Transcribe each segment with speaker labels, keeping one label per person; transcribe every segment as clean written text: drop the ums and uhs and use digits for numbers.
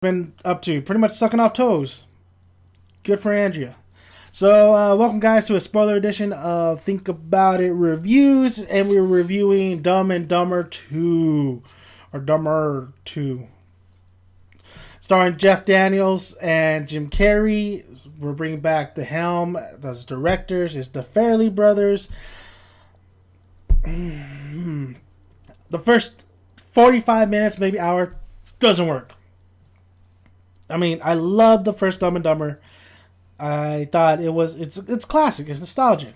Speaker 1: Been up to pretty much sucking off toes. Good for Andrea. So, welcome guys to a spoiler edition of Think About It reviews, and we're reviewing Dumb and Dumber 2, or Dumber 2, starring Jeff Daniels and Jim Carrey. We're bringing back the helm as directors. It's the Farrelly brothers. The first 45 minutes, maybe hour, doesn't work. I mean, I love the first Dumb and Dumber. I thought it's classic. It's nostalgic.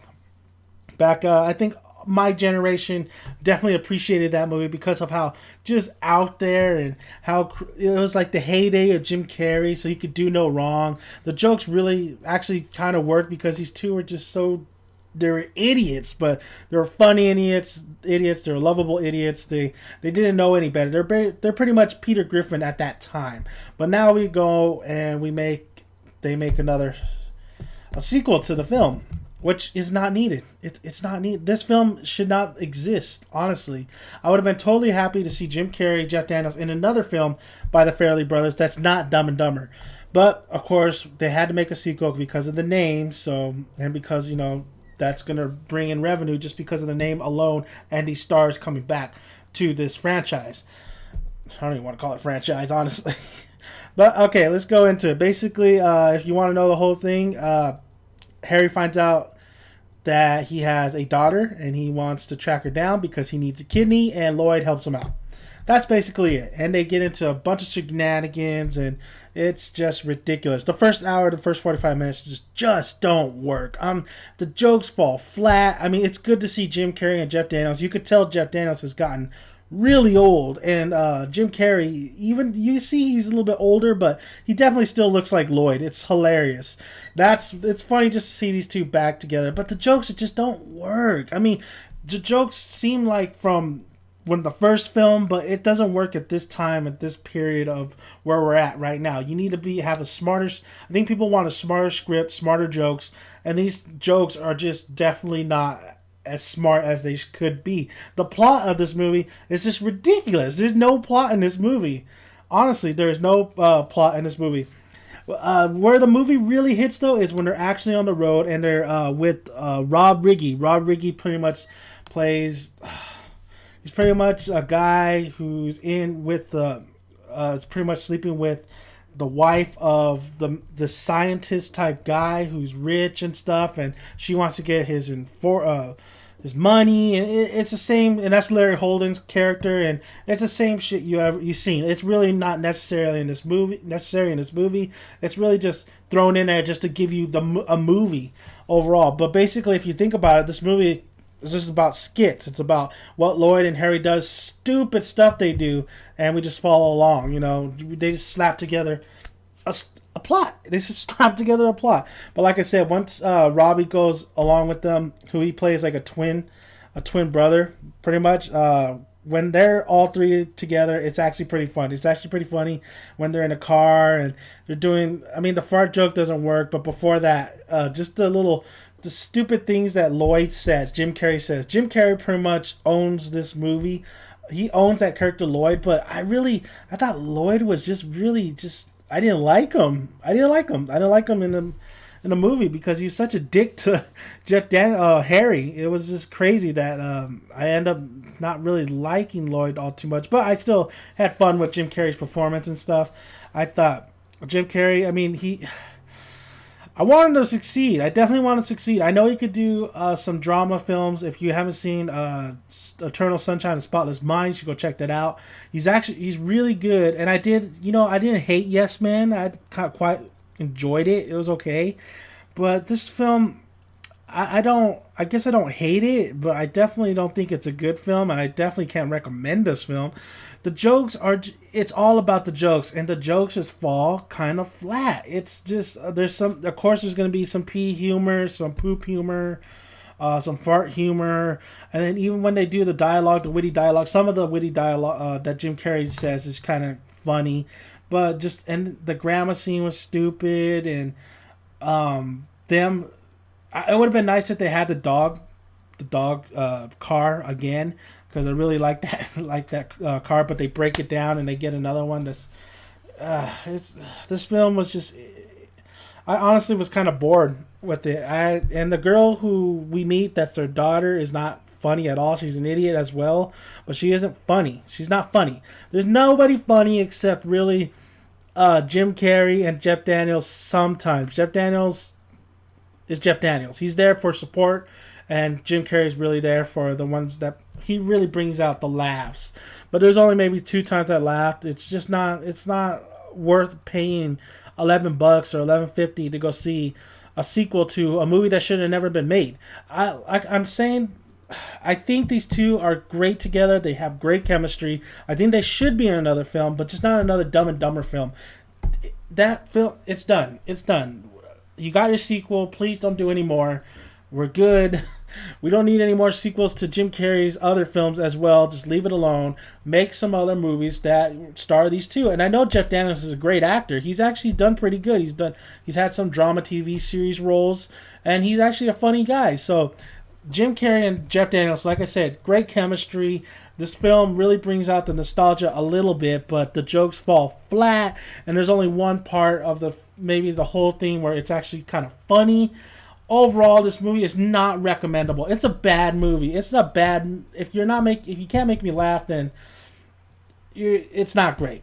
Speaker 1: Back, I think my generation definitely appreciated that movie because of how just out there and how it was like the heyday of Jim Carrey, so he could do no wrong. The jokes really actually kind of worked because these two were just so they're idiots, but they're funny idiots. They're lovable idiots. They didn't know any better. They're pretty much Peter Griffin at that time. But now we go and they make a sequel to the film, which is not needed. It's not needed. This film should not exist. Honestly, I would have been totally happy to see Jim Carrey, Jeff Daniels in another film by the Farrelly brothers. That's not Dumb and Dumber. But of course, they had to make a sequel because of the name. So and because that's going to bring in revenue just because of the name alone and these stars coming back to this franchise. I don't even want to call it franchise, honestly. But okay, let's go into it. Basically, if you want to know the whole thing, Harry finds out that he has a daughter and he wants to track her down because he needs a kidney, and Lloyd helps him out. That's basically it. And they get into a bunch of shenanigans, and it's just ridiculous. The first hour, the first 45 minutes just don't work. The jokes fall flat. I mean, it's good to see Jim Carrey and Jeff Daniels. You could tell Jeff Daniels has gotten really old, and Jim Carrey, even you see he's a little bit older, but he definitely still looks like Lloyd. It's hilarious. It's funny just to see these two back together, but the jokes just don't work. I mean, the jokes seem like from when the first film, but it doesn't work at this time, at this period of where we're at right now. You need to have a smarter. I think people want a smarter script, smarter jokes, and these jokes are just definitely not as smart as they could be. The plot of this movie is just ridiculous. There's no plot in this movie. Honestly, there is no plot in this movie. Where the movie really hits though is when they're actually on the road and they're with Rob Riggy. Rob Riggy pretty much plays. He's pretty much a guy who's in with the, is pretty much sleeping with the wife of the scientist type guy who's rich and stuff, and she wants to get his money, and it's the same, and that's Larry Holden's character, and it's the same shit you've seen. It's really not necessarily in this movie. It's really just thrown in there just to give you a movie overall. But basically, if you think about it, this movie. It's just about skits. It's about what Lloyd and Harry does, stupid stuff they do, and we just follow along. They just slap together a plot. They just slap together a plot. But like I said, once Robbie goes along with them, who he plays like a twin brother, pretty much. When they're all three together, it's actually pretty fun. It's actually pretty funny when they're in a car and they're doing. I mean, the fart joke doesn't work, but before that, just the stupid things that Lloyd says, Jim Carrey says. Jim Carrey pretty much owns this movie. He owns that character Lloyd, but I thought Lloyd was just really I didn't like him. I didn't like him in the movie because he was such a dick to Harry. It was just crazy that I end up not really liking Lloyd all too much, but I still had fun with Jim Carrey's performance and stuff. I thought Jim Carrey, I mean, I want him to succeed. I definitely want him to succeed. I know he could do some drama films. If you haven't seen Eternal Sunshine of the Spotless Mind, you should go check that out. He's really good. And I didn't hate Yes Man. I quite enjoyed it. It was okay. But this film, I guess I don't hate it, but I definitely don't think it's a good film, and I definitely can't recommend this film. The jokes it's all about the jokes, and the jokes just fall kind of flat. It's just, of course there's going to be some pee humor, some poop humor, some fart humor, and then even when they do the dialogue, the witty dialogue, some of the witty dialogue that Jim Carrey says is kind of funny, but and the grandma scene was stupid, and them. It would have been nice if they had the dog car again, because I really like that car. But they break it down and they get another one that's It's this film was just. I honestly was kind of bored with it. And the girl who we meet, that's their daughter, is not funny at all. She's an idiot as well, but she isn't funny. She's not funny. There's nobody funny except really Jim Carrey and Jeff Daniels. Sometimes Jeff Daniels is Jeff Daniels. He's there for support, and Jim Carrey's really there for the ones that he really brings out the laughs. But there's only maybe 2 times I laughed. It's just not. It's not worth paying $11 or $11.50 to go see a sequel to a movie that should have never been made. I'm saying, I think these two are great together. They have great chemistry. I think they should be in another film, but just not another Dumb and Dumber film. That film, it's done. It's done. You got your sequel. Please don't do any more. We're good. We don't need any more sequels to Jim Carrey's other films as well. Just leave it alone. Make some other movies that star these two. And I know Jeff Daniels is a great actor. He's actually done pretty good. He's had some drama TV series roles, and he's actually a funny guy. So Jim Carrey and Jeff Daniels, like I said, great chemistry. This film really brings out the nostalgia a little bit, but the jokes fall flat, and there's only one part of the whole thing where it's actually kind of funny. Overall, this movie is not recommendable. It's a bad movie. It's not bad. If you can't make me laugh, then it's not great.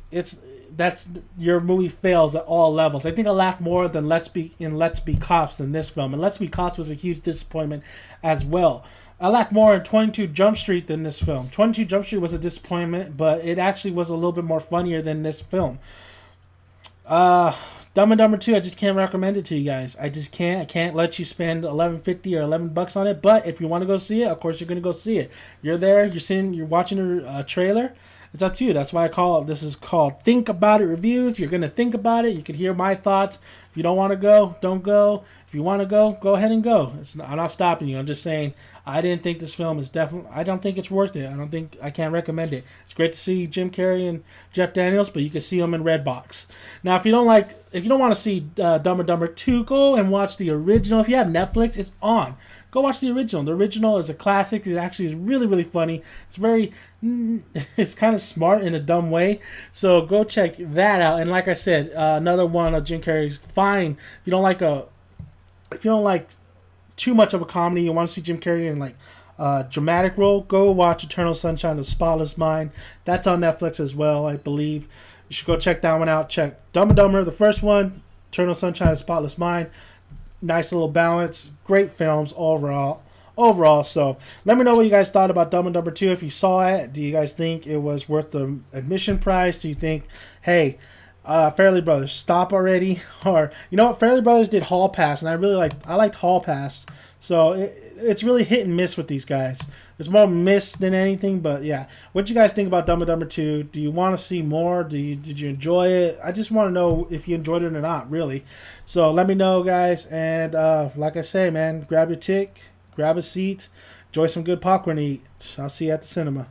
Speaker 1: Your movie fails at all levels. I think I laughed more than Let's Be Cops than this film, and Let's Be Cops was a huge disappointment as well. I laughed more in 22 Jump Street than this film. 22 Jump Street was a disappointment, but it actually was a little bit more funnier than this film. Dumb and Dumber 2, I just can't recommend it to you guys. I just can't. I can't let you spend $11.50 or $11 on it. But if you want to go see it, of course you're going to go see it. You're there. You're watching a trailer. It's up to you. That's why this is called Think About It Reviews. You're going to think about it. You can hear my thoughts. If you don't want to go, don't go. If you want to go ahead and go. I'm not stopping you. I'm just saying I didn't think this film is definitely. I don't think it's worth it. I can't recommend it. It's great to see Jim Carrey and Jeff Daniels, but you can see them in Redbox. Now, if you don't want to see Dumb and Dumber 2, go and watch the original. If you have Netflix, it's on. Go watch the original. The original is a classic. It actually is really, really funny. It's kind of smart in a dumb way. So go check that out. And like I said, another one of Jim Carrey's fine. If you don't like too much of a comedy, you want to see Jim Carrey in like a dramatic role, go watch Eternal Sunshine of the Spotless Mind. That's on Netflix as well, I believe. You should go check that one out. Check Dumb and Dumber, the first one, Eternal Sunshine of the Spotless Mind. Nice little balance. Great films overall. So let me know what you guys thought about Dumb and Dumber 2. If you saw it, do you guys think it was worth the admission price? Do you think, hey, Fairly Brothers, stop already? Or, you know what, Fairly Brothers did Hall Pass, and I liked Hall Pass. So it's really hit and miss with these guys. It's more miss than anything, but yeah. What do you guys think about Dumb and Dumber 2? Do you want to see more? Did you enjoy it? I just want to know if you enjoyed it or not, really. So let me know, guys. And like I say, man, grab your tick, grab a seat, enjoy some good popcorn to eat. I'll see you at the cinema.